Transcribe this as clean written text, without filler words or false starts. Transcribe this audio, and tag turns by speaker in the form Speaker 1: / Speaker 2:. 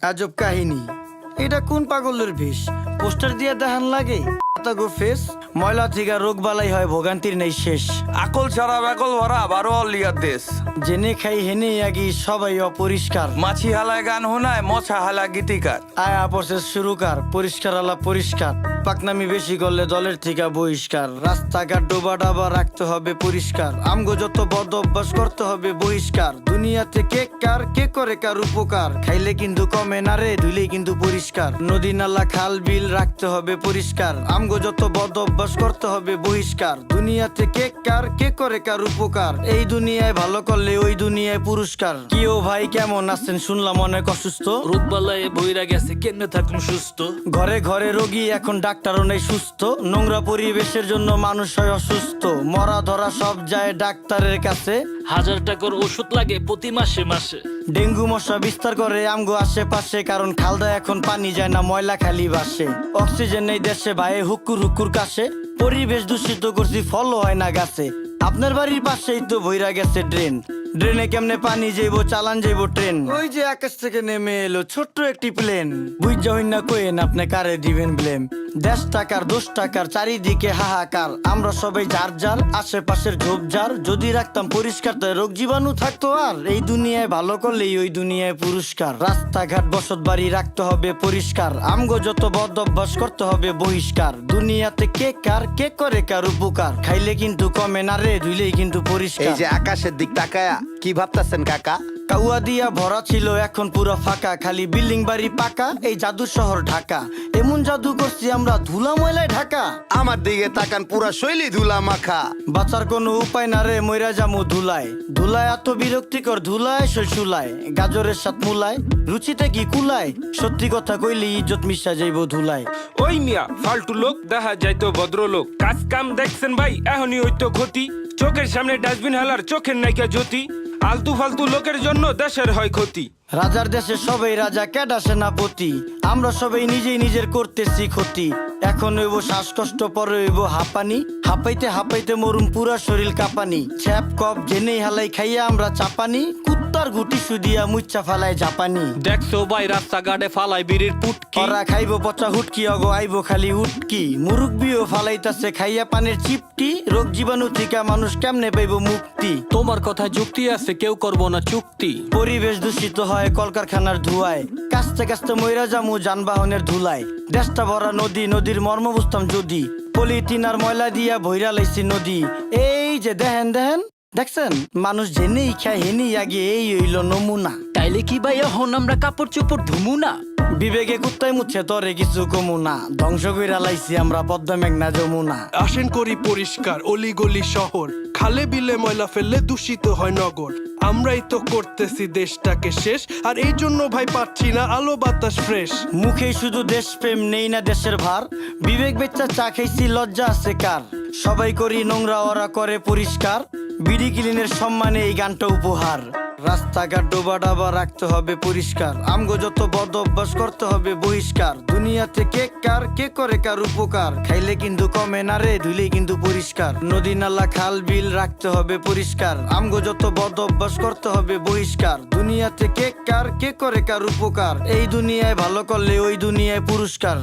Speaker 1: আজব কাহিনী। এটা কোন পাগলের বেশ? পোস্টার দিয়ে দেখান লাগে গো ফেস। ময়লা থেকে রোগ বালাই হয়, ভোগান্তির নেই শেষ।
Speaker 2: আকল ছাড়া বেকল ভরা 12 অলিয়ার দেশ।
Speaker 1: জেনে খাই হেনে আগি সবাই অপরিষ্কার।
Speaker 2: মাছি হালায় গান শোনায়, মশা হালা গীতিকার।
Speaker 1: আয়া প্রসেস শুরুকার, পরিষ্কার আলা পরিষ্কার। পাকনামি বেশি করলে দলের থেকে বহিষ্কার। রাস্তাঘাট ডোবা ডাবা রাখতে হবে পরিষ্কার। আমগো যত বদ অভ্যাস করতে হবে বহিষ্কার। দুনিয়াতে কে কার কে করে কার উপকার, খাইলে কিন্তু কমে না রে, ধুইলে কিন্তু পরিষ্কার। নদী নালা খাল বিল রাখতে হবে পরিষ্কার। আমগো যত বদ অভ্যাস করতে হবে বহিষ্কার। দুনিয়াতে কে কার কে করে কার উপকার, এই দুনিয়ায় ভালো করলে ওই দুনিয়ায় পুরস্কার। কি ও ভাই কেমন আছেন? শুনলাম অনেক অসুস্থ।
Speaker 3: রোগবালায় বইরা গেছে, কেমনে থাকুন সুস্থ?
Speaker 1: ঘরে ঘরে রোগী, এখন ডাক্তারও নেই সুস্থ। নোংরা পরিবেশের জন্য মানুষ হয় অসুস্থ। মরা ধরা সব যায় ডাক্তারের কাছে।
Speaker 3: 1000 টাকার ওষুধ লাগে প্রতি মাসে মাসে।
Speaker 1: ডেঙ্গু মশা বিস্তার করে আমগো আশেপাশে, কারণ খালদা এখন পানি যায় না, ময়লা খালি বাসে। অক্সিজেন নেই দেশে ভাই, হুক্কুর হুক্কুর কাশে। পরিবেশ দূষিত করছি, ফলও হয় না গাছে। আপনার বাড়ির পাশেই তো বইরা গেছে ড্রেন। ড্রেনে কেমনে পানি যাইবো, চালান যাইবো ট্রেন। ওই যে আকাশ থেকে নেমে এলো ছোট্ট একটি প্লেন। বুঝা হইন না কোয়েন আপনি কারে দিবেন ব্লেম। 10 টাকার 10 টাকার চারিদিকে হাহাকার। আমরা সবাই যার যার আশেপাশের ঝোপঝাড় যদি রাখতাম পরিষ্কার, তাই রোগ জীবাণু থাকতো আর। এই দুনিয়ায় ভালো করলেই ওই দুনিয়ায় পুরস্কার। রাস্তাঘাট বসত বাড়ি রাখতে হবে পরিষ্কার। আমগো যত বদ অভ্যাস করতে হবে বহিষ্কার। দুনিয়াতে কে কার কে করে কার উপকার, খাইলে কিন্তু কমে না রে, ধুইলেই কিন্তু
Speaker 4: এই
Speaker 1: পরিষ্কার।
Speaker 4: যে আকাশের দিক তাকায়া কি ভাবতাছেন কাকা?
Speaker 1: কাউয়া দিয়া ভরা ছিল, এখন পুরো ফাঁকা। খালি বিল্ডিং বাড়ি পাকা, এই জাদু শহর ঢাকা। এমন জাদু করছি আমরা, ধুলা ময়লায় ঢাকা।
Speaker 4: আমার দিকে তাকান, পুরা শৈলী ধুলা মাখা।
Speaker 1: বাঁচার কোনো উপায় না রে, মইরা জামু ধুলায়। ধুলায় এত বিরক্তিকর, ধুলায় শৈশুলায়। গাজরের সাথ মুলায়, রুচিতে কি কুলায়? সত্যি কথা কইলি ইজ্জত মিশা যাইব ধুলায়।
Speaker 5: ওই মিয়া ফালতু লোক, দেখা যাইতো ভদ্রলোক। কাজ কাম দেখছেন ভাই, এখনই হইতো ক্ষতি। চোখের সামনে ডাস্টবিন হালার, চোখের নাইকা জ্যোতি। আলতু ফালতু লোকের জন্য দেশের হয় ক্ষতি।
Speaker 1: রাজার দেশে সবাই রাজা, ক্যাডা সেনাপতি। আমরা সবাই নিজেই নিজের করতেছি ক্ষতি। এখন হইব শ্বাসকষ্ট, পরে হইব হাঁপানি। হাঁপাইতে হাঁপাইতে মরুম, পুরা শরীর কাঁপানি। ছ্যাপ কপ জেনেই হালাই খাইয়া আমরা চাপানি। কুত্তার গুটি সুদিয়া মুচ্চা ফালায় জাপানি।
Speaker 3: দেখছো ভাই রাস্তাঘাটে ফালাই বিড়ির পুটকি।
Speaker 1: ওরা খাইব পচা হুটকি, অগো আইব খালি উটকি। মুরুব্বিও ফালাইতাছে খাইয়া পানের চিপটি। রোগ জীবাণু থেকে মানুষ কেমনে পাইব মুক্তি?
Speaker 3: তোমার কথা যুক্তি আছে, কেউ করবো না চুক্তি।
Speaker 1: পরিবেশ দূষিত হয় কলকারখানার ধুয়ায়। কাস্তে কাস্তে মইরা জামু যানবাহনের ধুলায়। দেশটা ভরা নদী, নদীর মর্ম বুঝতাম যদি। পলিথিন আর ময়লা দিয়া ভইরা লাইছি নদী। এই যে দেখেন দেখেন, দেখছেন মানুষ জেনেই খায় হেনেই আগে, এই হইল নমুনা।
Speaker 3: তাইলে কি ভাই এখন আমরা কাপড় চোপড় ধুমু না?
Speaker 1: বিবেকে কুত্তায় মুচ্ছে তরে কিছু কমু না। ধ্বংস কইরা লাইছি আমরা পদ্মা মেঘনা যমুনা।
Speaker 6: আসেন করি পরিষ্কার অলিগলি শহর। খালে বিলে ময়লা ফেললে দূষিত হয় নগর। আমরাই তো করতেছি দেশটাকে শেষ, আর এই জন্য ভাই পাচ্ছি না আলো বাতাস ফ্রেশ।
Speaker 1: মুখেই শুধু দেশপ্রেম, নেই না দেশের ভার। বিবেক বেচ্চা চা খাইছি, লজ্জা আছে কার? সবাই করি নোংরা, ওরা করে পরিষ্কার। বিডি ক্লিনের সম্মানে এই গানটা উপহার। রাস্তাঘাট ডোবা ডাবা রাখতে হবে পরিষ্কার। আমগো যত বদ অভ্যাস করতে হবে বহিষ্কার। দুনিয়াতে কে কার কে করে কার উপকার, খাইলে কিন্তু কমে না রে, ধুইলেই কিন্তু পরিষ্কার। নদী নালা খাল বিল রাখতে হবে পরিষ্কার। আমগো যত বদ অভ্যাস করতে হবে বহিষ্কার। দুনিয়াতে কে কার কে করে কার উপকার, এই দুনিয়ায় ভালো করলে ওই দুনিয়ায় পুরস্কার।